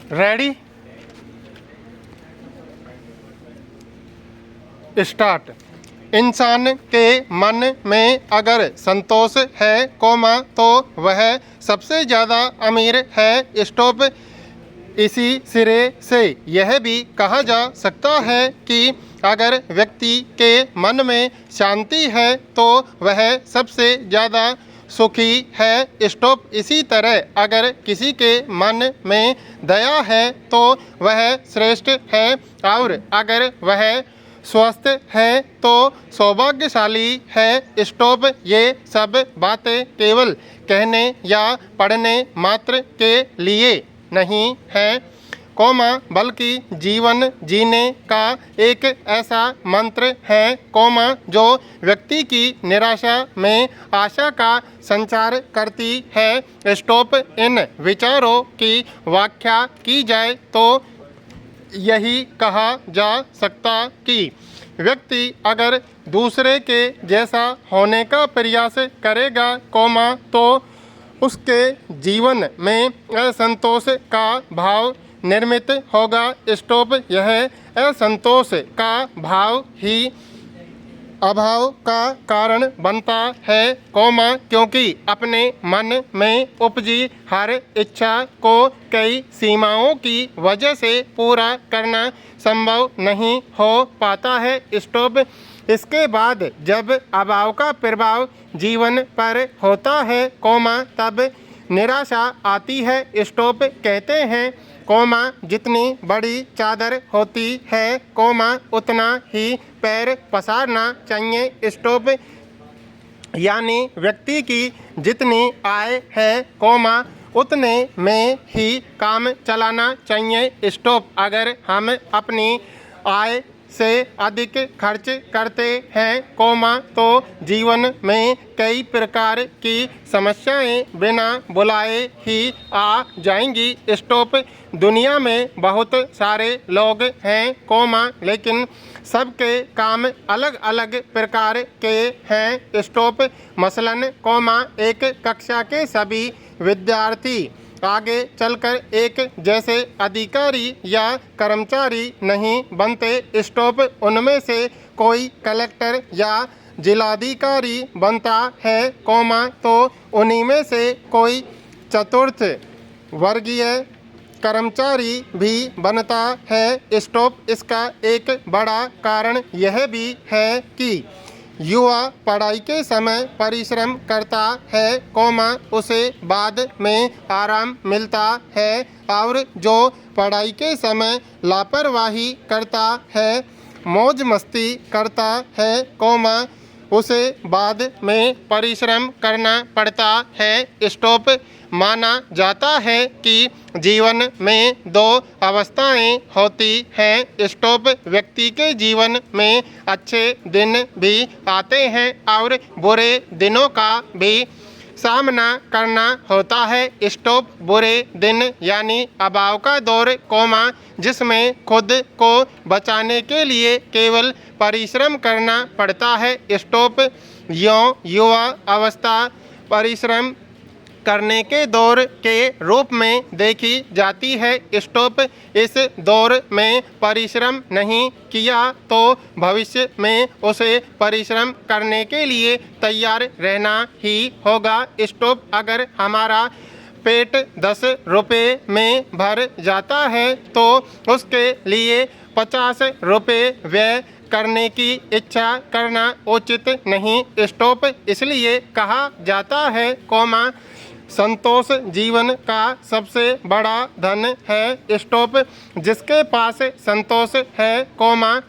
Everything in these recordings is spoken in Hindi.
Ready start. इंसान के मन में अगर संतोष है तो वह सबसे ज़्यादा अमीर है स्टॉप। इसी सिरे से यह भी कहा जा सकता है कि अगर व्यक्ति के मन में शांति है तो वह सबसे ज़्यादा सुखी है स्टॉप। इसी तरह अगर किसी के मन में दया है तो वह श्रेष्ठ है और अगर वह स्वस्थ है तो सौभाग्यशाली है स्टॉप। ये सब बातें केवल कहने या पढ़ने मात्र के लिए नहीं है बल्कि जीवन जीने का एक ऐसा मंत्र है जो व्यक्ति की निराशा में आशा का संचार करती है स्टॉप। इन विचारों की व्याख्या की जाए तो यही कहा जा सकता कि व्यक्ति अगर दूसरे के जैसा होने का प्रयास करेगा तो उसके जीवन में असंतोष का भाव निर्मित होगा स्टॉप। यह असंतोष का भाव ही अभाव का कारण बनता है क्योंकि अपने मन में उपजी हर इच्छा को कई सीमाओं की वजह से पूरा करना संभव नहीं हो पाता है स्टॉप। इसके बाद जब अभाव का प्रभाव जीवन पर होता है तब निराशा आती है स्टॉप। कहते हैं जितनी बड़ी चादर होती है उतना ही पैर पसारना चाहिए स्टॉप। यानी व्यक्ति की जितनी आय है उतने में ही काम चलाना चाहिए स्टॉप। अगर हम अपनी आय से अधिक खर्च करते हैं तो जीवन में कई प्रकार की समस्याएं बिना बुलाए ही आ जाएंगी स्टॉप। दुनिया में बहुत सारे लोग हैं लेकिन सबके काम अलग अलग प्रकार के हैं स्टॉप। मसलन एक कक्षा के सभी विद्यार्थी आगे चलकर एक जैसे अधिकारी या कर्मचारी नहीं बनते स्टॉप। उनमें से कोई कलेक्टर या जिलाधिकारी बनता है तो उन्हीं में से कोई चतुर्थ वर्गीय कर्मचारी भी बनता है स्टॉप। इसका एक बड़ा कारण यह भी है कि युवा पढ़ाई के समय परिश्रम करता है उसे बाद में आराम मिलता है और जो पढ़ाई के समय लापरवाही करता है मौज मस्ती करता है उसे बाद में परिश्रम करना पड़ता है स्टॉप। माना जाता है कि जीवन में दो अवस्थाएं होती हैं स्टॉप। व्यक्ति के जीवन में अच्छे दिन भी आते हैं और बुरे दिनों का भी सामना करना होता है स्टॉप। बुरे दिन यानी अभाव का दौर जिसमें खुद को बचाने के लिए केवल परिश्रम करना पड़ता है स्टॉप। युवा अवस्था परिश्रम करने के दौर के रूप में देखी जाती है स्टॉप। इस दौर में परिश्रम नहीं किया तो भविष्य में उसे परिश्रम करने के लिए तैयार रहना ही होगा स्टॉप। अगर हमारा पेट 10 रुपये में भर जाता है तो उसके लिए 50 रुपये व्यय करने की इच्छा करना उचित नहीं स्टॉप। इसलिए कहा जाता है संतोष जीवन का सबसे बड़ा धन है स्टॉप। जिसके पास संतोष है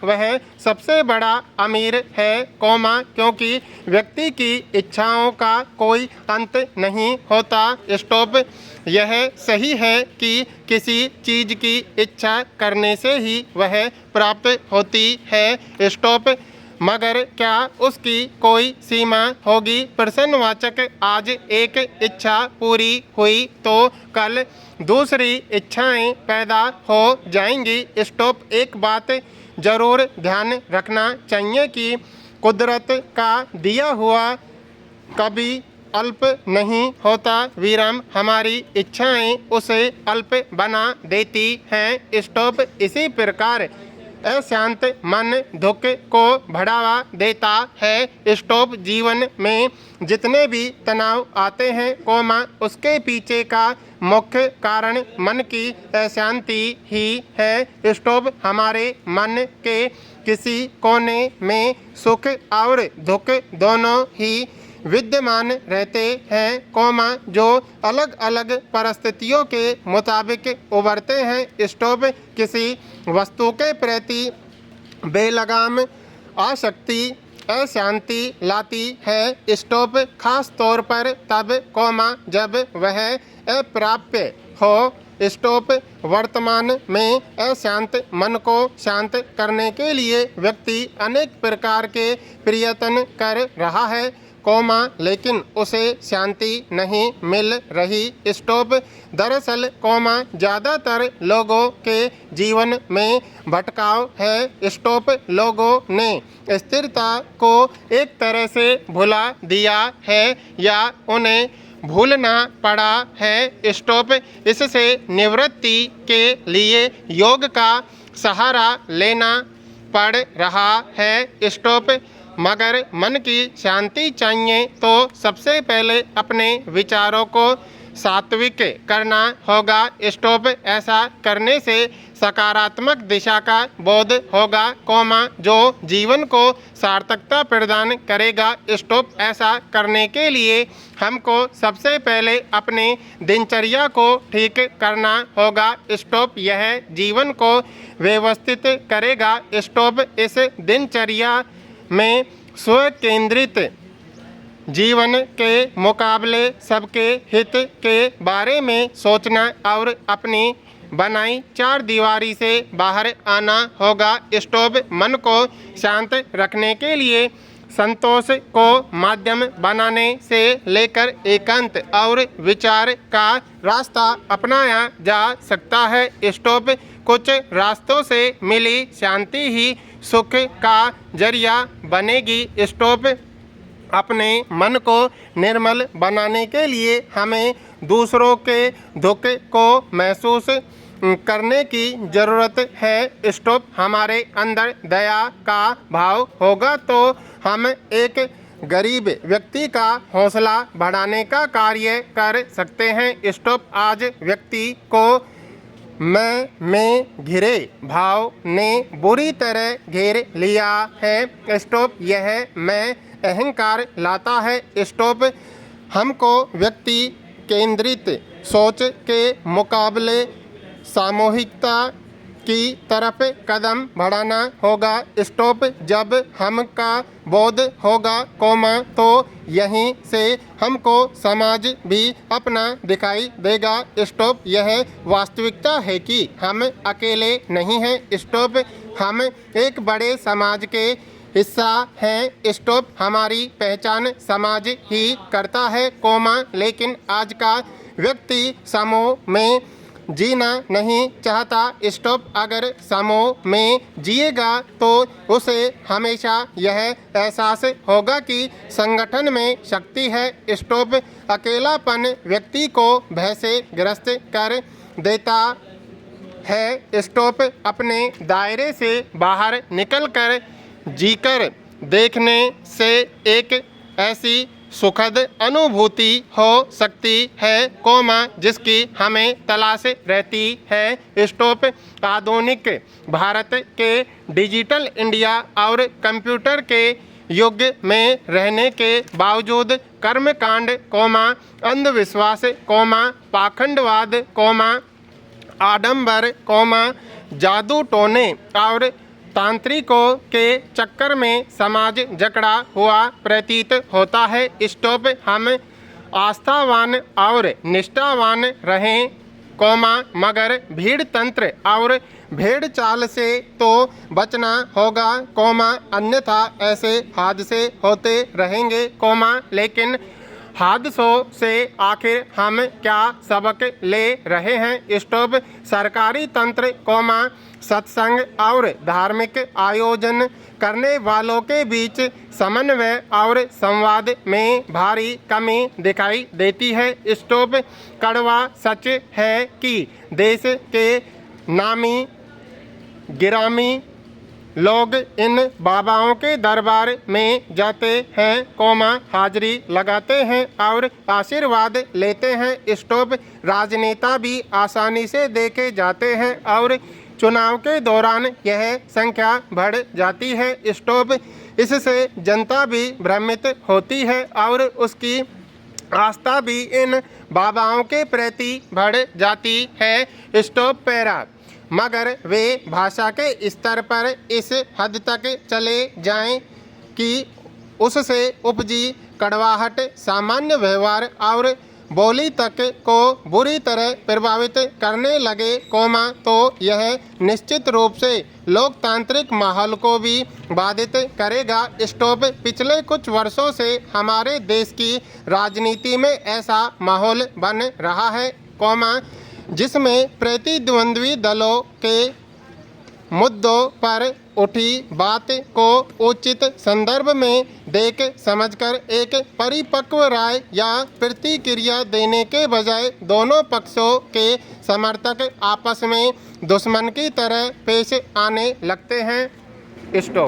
वह सबसे बड़ा अमीर है क्योंकि व्यक्ति की इच्छाओं का कोई अंत नहीं होता स्टॉप। यह सही है कि किसी चीज़ की इच्छा करने से ही वह प्राप्त होती है स्टॉप, मगर क्या उसकी कोई सीमा होगी? प्रश्नवाचक। आज एक इच्छा पूरी हुई तो कल दूसरी इच्छाएं पैदा हो जाएंगी स्टॉप। एक बात जरूर ध्यान रखना चाहिए कि कुदरत का दिया हुआ कभी अल्प नहीं होता वीरम, हमारी इच्छाएं उसे अल्प बना देती हैं। स्टॉप। इसी प्रकार अशांत मन दुख को बढ़ावा देता है। स्टॉप। जीवन में जितने भी तनाव आते हैं कोमा उसके पीछे का मुख्य कारण मन की अशांति ही है। स्टॉप। हमारे मन के किसी कोने में सुख और दुख दोनों ही विद्यमान रहते हैं कोमा जो अलग अलग परिस्थितियों के मुताबिक उभरते हैं। स्टॉप। किसी वस्तु के प्रति बेलगाम आसक्ति अशांति लाती है। स्टॉप। खास तौर पर तब कोमा जब वह अप्राप्य हो। स्टॉप। वर्तमान में अशांत मन को शांत करने के लिए व्यक्ति अनेक प्रकार के प्रयत्न कर रहा है कोमा लेकिन उसे शांति नहीं मिल रही। स्टॉप। दरअसल कोमा ज़्यादातर लोगों के जीवन में भटकाव है। स्टॉप। लोगों ने स्थिरता को एक तरह से भुला दिया है या उन्हें भूलना पड़ा है। स्टॉप। इससे निवृत्ति के लिए योग का सहारा लेना पड़ रहा है। स्टॉप। मगर मन की शांति चाहिए तो सबसे पहले अपने विचारों को सात्विक करना होगा। स्टॉप। ऐसा करने से सकारात्मक दिशा का बोध होगा कोमा जो जीवन को सार्थकता प्रदान करेगा। स्टॉप। ऐसा करने के लिए हमको सबसे पहले अपने दिनचर्या को ठीक करना होगा। स्टॉप। यह जीवन को व्यवस्थित करेगा। स्टॉप। इस दिनचर्या में स्व केंद्रित जीवन के मुकाबले सबके हित के बारे में सोचना और अपनी बनाई चार दीवारी से बाहर आना होगा। स्टॉप। मन को शांत रखने के लिए संतोष को माध्यम बनाने से लेकर एकांत और विचार का रास्ता अपनाया जा सकता है। स्टॉप। कुछ रास्तों से मिली शांति ही सुख का जरिया बनेगी। स्टॉप। अपने मन को निर्मल बनाने के लिए हमें दूसरों के दुख को महसूस करने की ज़रूरत है। स्टॉप। हमारे अंदर दया का भाव होगा तो हम एक गरीब व्यक्ति का हौसला बढ़ाने का कार्य कर सकते हैं। स्टॉप। आज व्यक्ति को मैं में घिरे भाव ने बुरी तरह घेर लिया है। स्टॉप। यह मैं अहंकार लाता है। स्टॉप। हमको व्यक्ति केंद्रित सोच के मुकाबले सामूहिकता की तरफ कदम बढ़ाना होगा। स्टॉप। जब हम का बोध होगा कोमा तो यहीं से हमको समाज भी अपना दिखाई देगा। स्टॉप। यह वास्तविकता है कि हम अकेले नहीं हैं। स्टॉप। हम एक बड़े समाज के हिस्सा हैं। स्टॉप। हमारी पहचान समाज ही करता है कोमा लेकिन आज का व्यक्ति समूह में जीना नहीं चाहता। स्टॉप। अगर समूह में जिएगा तो उसे हमेशा यह एहसास होगा कि संगठन में शक्ति है। स्टॉप। अकेलापन व्यक्ति को भय से ग्रस्त कर देता है। स्टॉप। अपने दायरे से बाहर निकलकर जीकर देखने से एक ऐसी सुखद अनुभूति हो सकती है कोमा जिसकी हमें तलाश रहती है। स्टॉप। आधुनिक भारत के डिजिटल इंडिया और कंप्यूटर के युग में रहने के बावजूद कर्मकांड कोमा अंधविश्वास कोमा पाखंडवाद कोमा आडंबर कोमा जादू टोने और तांत्रिकों के चक्कर में समाज जकड़ा हुआ प्रतीत होता है। स्टॉप। हम आस्थावान और निष्ठावान रहें कोमा मगर भीड़ तंत्र और भेड़ चाल से तो बचना होगा कोमा अन्यथा ऐसे हादसे होते रहेंगे कोमा लेकिन हादसों से आखिर हम क्या सबक ले रहे हैं? स्टॉप सरकारी तंत्र, सत्संग और धार्मिक आयोजन करने वालों के बीच समन्वय और संवाद में भारी कमी दिखाई देती है। स्टॉप कड़वा सच है कि देश के नामी गिरामी लोग इन बाबाओं के दरबार में जाते हैं, हाजिरी लगाते हैं और आशीर्वाद लेते हैं। स्टॉप राजनेता भी आसानी से देखे जाते हैं और चुनाव के दौरान यह संख्या बढ़ जाती है। स्टॉप इससे जनता भी भ्रमित होती है और उसकी आस्था भी इन बाबाओं के प्रति बढ़ जाती है। स्टॉप पैरा मगर वे भाषा के स्तर पर इस हद तक चले जाएं कि उससे उपजी कड़वाहट सामान्य व्यवहार और बोली तक को बुरी तरह प्रभावित करने लगे, तो यह निश्चित रूप से लोकतांत्रिक माहौल को भी बाधित करेगा। स्टॉप पिछले कुछ वर्षों से हमारे देश की राजनीति में ऐसा माहौल बन रहा है, जिसमें प्रतिद्वंद्वी दलों के मुद्दों पर उठी बात को उचित संदर्भ में देख समझकर एक परिपक्व राय या प्रतिक्रिया देने के बजाय दोनों पक्षों के समर्थक आपस में दुश्मन की तरह पेश आने लगते हैं। स्टॉप।